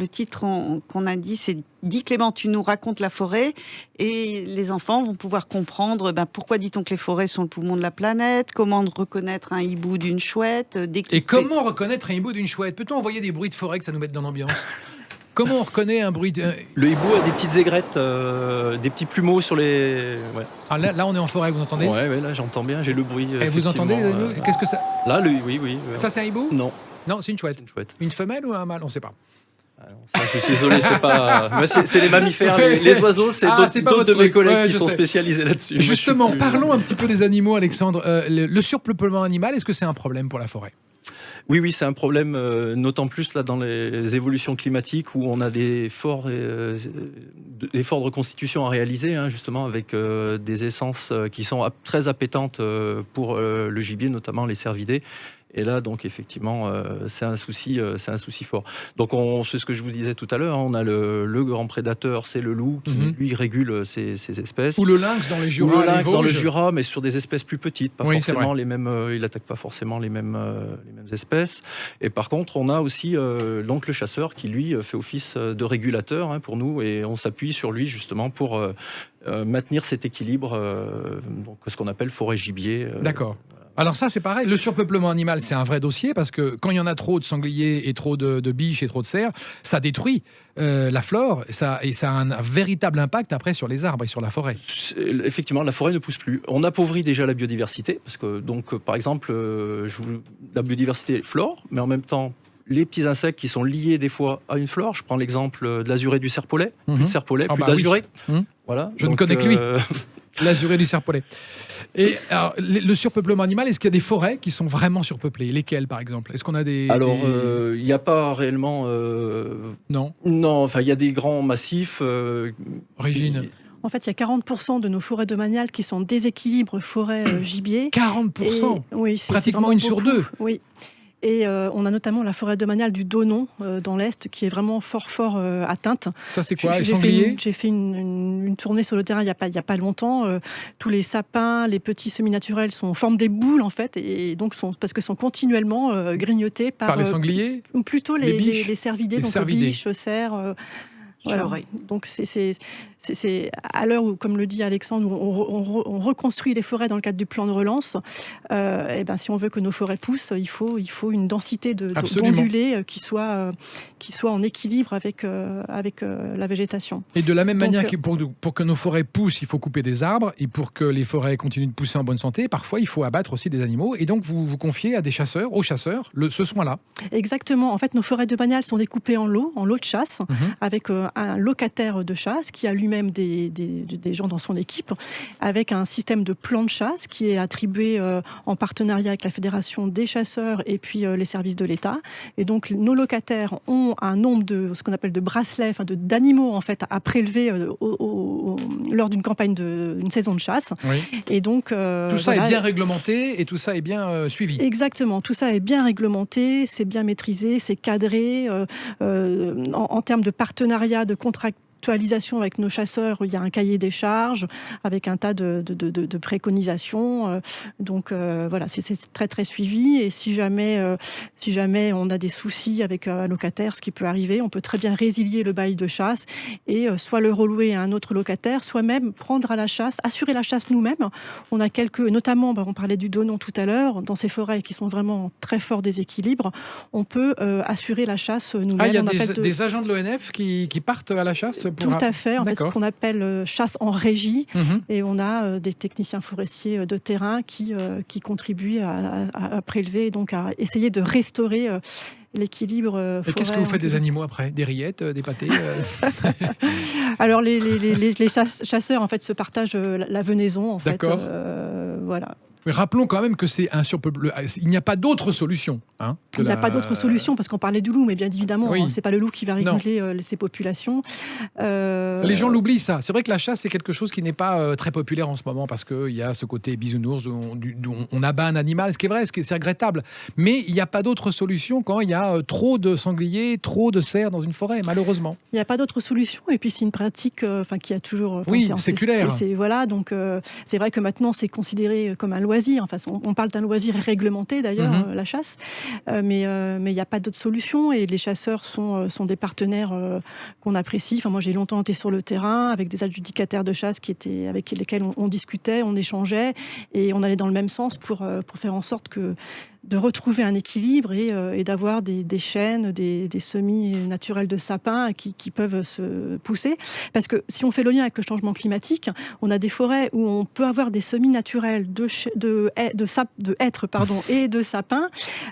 titre qu'on a dit, c'est « Dis Clément, tu nous racontes la forêt ». Et les enfants vont pouvoir comprendre pourquoi dit-on que les forêts sont le poumon de la planète, comment reconnaître un hibou d'une chouette. Et comment reconnaître un hibou d'une chouette? Peut-on envoyer des bruits de forêt que ça nous mette dans l'ambiance? Comment on reconnaît un bruit Le hibou a des petites aigrettes, des petits plumeaux sur les... Ouais. Ah, là, on est en forêt, vous entendez? Ouais, là, j'entends bien, j'ai le bruit. Et vous entendez les animaux? Qu'est-ce que ça... Là, oui. Ça, c'est un hibou? Non. Non, c'est une chouette. Une femelle ou un mâle? On ne sait pas. Je suis désolé, c'est pas... c'est les mammifères, les oiseaux, c'est d'autres de mes collègues qui sont spécialisés là-dessus. Justement, parlons un petit peu des animaux, Alexandre. Le surpeuplement animal, est-ce que c'est un problème pour la forêt? Oui, c'est un problème, d'autant plus là, dans les évolutions climatiques où on a des efforts de reconstitution à réaliser, justement, avec des essences qui sont très appétantes pour le gibier, notamment les cervidés. Et là, donc, effectivement, c'est un souci fort. Donc, c'est ce que je vous disais tout à l'heure, on a le grand prédateur, c'est le loup, qui, lui, régule ces espèces. Ou le lynx dans les Jura. Ou le lynx dans le Jura, mais sur des espèces plus petites, pas forcément les mêmes, il n'attaque pas forcément les mêmes espèces. Et par contre, on a aussi donc le chasseur qui, lui, fait office de régulateur pour nous, et on s'appuie sur lui, justement, pour maintenir cet équilibre, donc ce qu'on appelle forêt-gibier. D'accord. Alors ça, c'est pareil. Le surpeuplement animal, c'est un vrai dossier parce que quand il y en a trop de sangliers et trop de biches et trop de cerfs, ça détruit la flore et ça a un véritable impact après sur les arbres et sur la forêt. Effectivement, la forêt ne pousse plus. On appauvrit déjà la biodiversité parce que, donc, par exemple, la biodiversité flore, mais en même temps, les petits insectes qui sont liés des fois à une flore. Je prends l'exemple de l'azuré du serpolet. Plus de serpolet, plus d'azuré. Oui. Voilà. Je ne connais que lui. L'azuré du serpolet. Et alors, le surpeuplement animal, est-ce qu'il y a des forêts qui sont vraiment surpeuplées? Lesquelles, par exemple? Est-ce qu'on a des... Alors, il n'y a pas réellement... Non. Non, enfin, il y a des grands massifs... Régine. En fait, il y a 40% de nos forêts domaniales qui sont en déséquilibre forêt-gibier. 40%. Oui, c'est pratiquement une sur deux. Oui. Et on a notamment la forêt domaniale du Donon, dans l'Est, qui est vraiment fort atteinte. Ça, c'est quoi, les sangliers ? J'ai fait une tournée sur le terrain il n'y a pas longtemps. Tous les sapins, les petits semi-naturels forment des boules, en fait, et donc parce que sont continuellement grignotés par les sangliers ? Plutôt les cervidés, donc biches, cerfs... Voilà. Donc c'est à l'heure où, comme le dit Alexandre, on reconstruit les forêts dans le cadre du plan de relance. Et ben, si on veut que nos forêts poussent, il faut une densité d'ondulés qui soit en équilibre avec la végétation. Et de la même manière que pour que nos forêts poussent, il faut couper des arbres, et pour que les forêts continuent de pousser en bonne santé, parfois il faut abattre aussi des animaux. Et donc vous confiez à aux chasseurs, ce soin-là. Exactement. En fait, nos forêts domaniales sont découpées en lots de chasse, avec un locataire de chasse qui a lui-même des gens dans son équipe, avec un système de plan de chasse qui est attribué en partenariat avec la Fédération des chasseurs et puis les services de l'État. Et donc nos locataires ont un nombre de ce qu'on appelle de bracelets, d'animaux en fait à prélever lors d'une campagne d'une saison de chasse. Oui. Et donc tout ça est bien réglementé et tout ça est bien suivi. Exactement, tout ça est bien réglementé, c'est bien maîtrisé, c'est cadré en termes de partenariat, de contractualisation avec nos chasseurs. Il y a un cahier des charges avec un tas de préconisations. Donc voilà, c'est très très suivi. Et si jamais on a des soucis avec un locataire, ce qui peut arriver, on peut très bien résilier le bail de chasse et soit le relouer à un autre locataire, soit même prendre à la chasse, assurer la chasse nous-mêmes. On a notamment, on parlait du Donon tout à l'heure, dans ces forêts qui sont vraiment en très fort déséquilibre, on peut assurer la chasse nous-mêmes. Il y a des agents de l'ONF qui partent à la chasse? Tout à fait, en fait, ce qu'on appelle chasse en régie. Et on a des techniciens forestiers de terrain qui contribuent à prélever, donc à essayer de restaurer l'équilibre forêt. Et qu'est-ce que vous faites des animaux après? Des rillettes, des pâtés Alors les chasseurs en fait se partagent la venaison en fait. Voilà. Mais rappelons quand même que c'est un surpeuplement. Il n'y a pas d'autre solution. Il n'y a pas d'autre solution, parce qu'on parlait du loup, mais bien évidemment, c'est pas le loup qui va réguler ces populations. Les gens l'oublient, ça. C'est vrai que la chasse, c'est quelque chose qui n'est pas très populaire en ce moment, parce qu'il y a ce côté bisounours où on abat un animal, ce qui est vrai, c'est regrettable. Mais il n'y a pas d'autre solution quand il y a trop de sangliers, trop de cerfs dans une forêt, malheureusement. Il n'y a pas d'autre solution, et puis c'est une pratique qui a toujours... séculaire. Voilà, donc c'est vrai que maintenant, c'est considéré comme un loisir. Enfin, on parle d'un loisir réglementé d'ailleurs, la chasse, mais il n'y a pas d'autre solution, et les chasseurs sont des partenaires qu'on apprécie. Enfin, moi, j'ai longtemps été sur le terrain avec des adjudicataires de chasse avec lesquels on discutait, on échangeait, et on allait dans le même sens pour faire en sorte de retrouver un équilibre et d'avoir des chênes, des semis naturels de sapins qui peuvent se pousser. Parce que si on fait le lien avec le changement climatique, on a des forêts où on peut avoir des semis naturels de hêtres et de sapins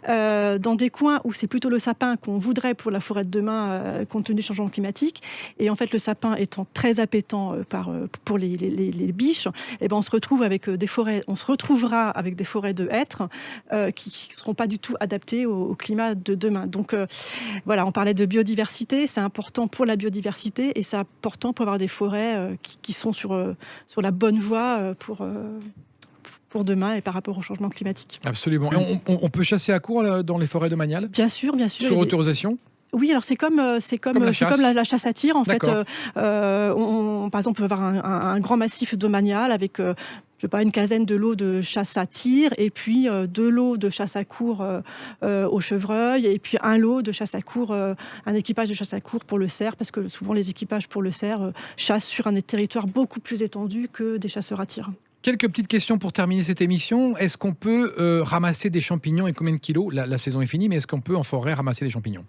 dans des coins où c'est plutôt le sapin qu'on voudrait pour la forêt de demain compte tenu du changement climatique. Et en fait, le sapin étant très appétant pour les biches, et on se retrouve avec des forêts. On se retrouvera avec des forêts de hêtres qui ne seront pas du tout adaptés au climat de demain. Donc voilà, on parlait de biodiversité, c'est important pour la biodiversité et c'est important pour avoir des forêts qui sont sur la bonne voie pour demain et par rapport au changement climatique. Absolument. Et on peut chasser à court dans les forêts domaniales ? Bien sûr. Sur autorisation ? Oui, alors c'est comme la chasse à tir en fait. Par exemple, on peut avoir un grand massif domanial avec une quinzaine de lots de chasse à tir et puis 2 lots de chasse à court au chevreuil et puis un lot de chasse à court, un équipage de chasse à court pour le cerf parce que souvent les équipages pour le cerf chassent sur un territoire beaucoup plus étendu que des chasseurs à tir. Quelques petites questions pour terminer cette émission. Est-ce qu'on peut ramasser des champignons et combien de kilos ? La saison est finie, mais est-ce qu'on peut en forêt ramasser des champignons ?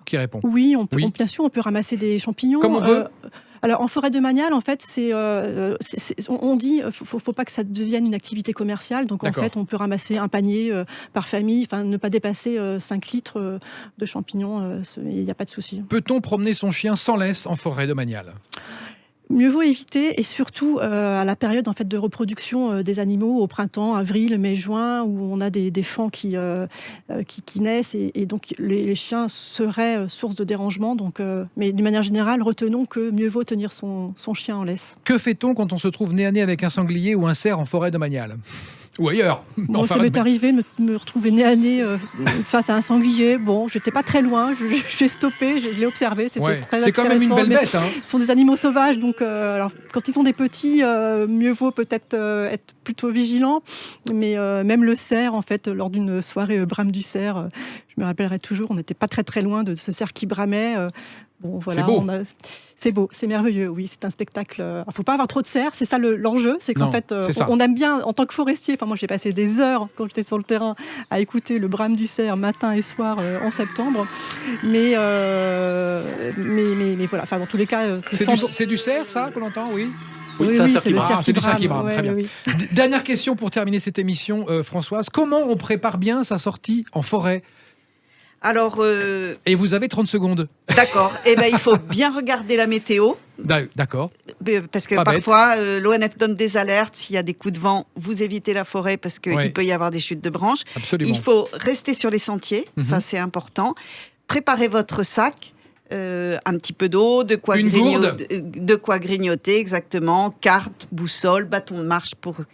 Qui répond ? Oui, bien sûr, on peut ramasser des champignons. Comme on veut. Alors, en forêt domaniale, en fait, on dit faut pas que ça devienne une activité commerciale. Donc, en fait, on peut ramasser un panier par famille, ne pas dépasser 5 litres de champignons. Il n'y a pas de souci. Peut-on promener son chien sans laisse en forêt domaniale ? Mieux vaut éviter, et surtout à la période en fait, de reproduction des animaux, au printemps, avril, mai, juin, où on a des faons qui naissent, et donc les chiens seraient source de dérangement. Donc, mais d'une manière générale, retenons que mieux vaut tenir son chien en laisse. Que fait-on quand on se trouve nez à nez avec un sanglier ou un cerf en forêt domaniale ? Ou ailleurs. Ça m'est arrivé de me retrouver nez à nez face à un sanglier. Bon, j'étais pas très loin, j'ai stoppé, je l'ai observé. C'était très c'est quand même une belle bête. Ce sont des animaux sauvages, donc alors, quand ils sont des petits, mieux vaut peut-être être plutôt vigilant. Mais même le cerf, en fait, lors d'une soirée brame du cerf, je me rappellerai toujours, on n'était pas très très loin de ce cerf qui bramait. C'est beau. C'est beau, c'est merveilleux, oui, c'est un spectacle. Il ne faut pas avoir trop de cerfs, c'est ça l'enjeu, c'est qu'en fait, on aime bien, en tant que forestier, moi j'ai passé des heures quand j'étais sur le terrain à écouter le brame du cerf matin et soir en septembre, mais voilà, dans tous les cas... C'est du cerf, ça, qu'on entend, oui. Oui, c'est le cerf qui brame. Très bien. Oui. Dernière question pour terminer cette émission, Françoise. Comment on prépare bien sa sortie en forêt ? Alors, et vous avez 30 secondes. D'accord. Il faut bien regarder la météo. D'accord. Parce que parfois, l'ONF donne des alertes. S'il y a des coups de vent, vous évitez la forêt parce qu'il peut y avoir des chutes de branches. Absolument. Il faut rester sur les sentiers. Ça, c'est important. Préparez votre sac. Un petit peu d'eau, de quoi grignoter, exactement. Carte, boussole, bâton de marche pour ceux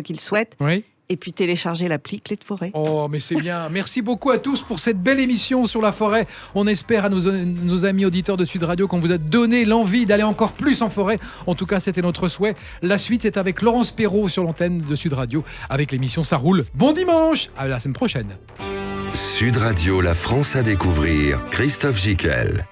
qui le souhaitent. Oui. Et puis télécharger l'appli Clé de Forêt. Oh, mais c'est bien. Merci beaucoup à tous pour cette belle émission sur la forêt. On espère à nos amis auditeurs de Sud Radio qu'on vous a donné l'envie d'aller encore plus en forêt. En tout cas, c'était notre souhait. La suite, c'est avec Laurence Perrault sur l'antenne de Sud Radio avec l'émission Ça roule. Bon dimanche. À la semaine prochaine. Sud Radio, la France à découvrir. Christophe Gickel.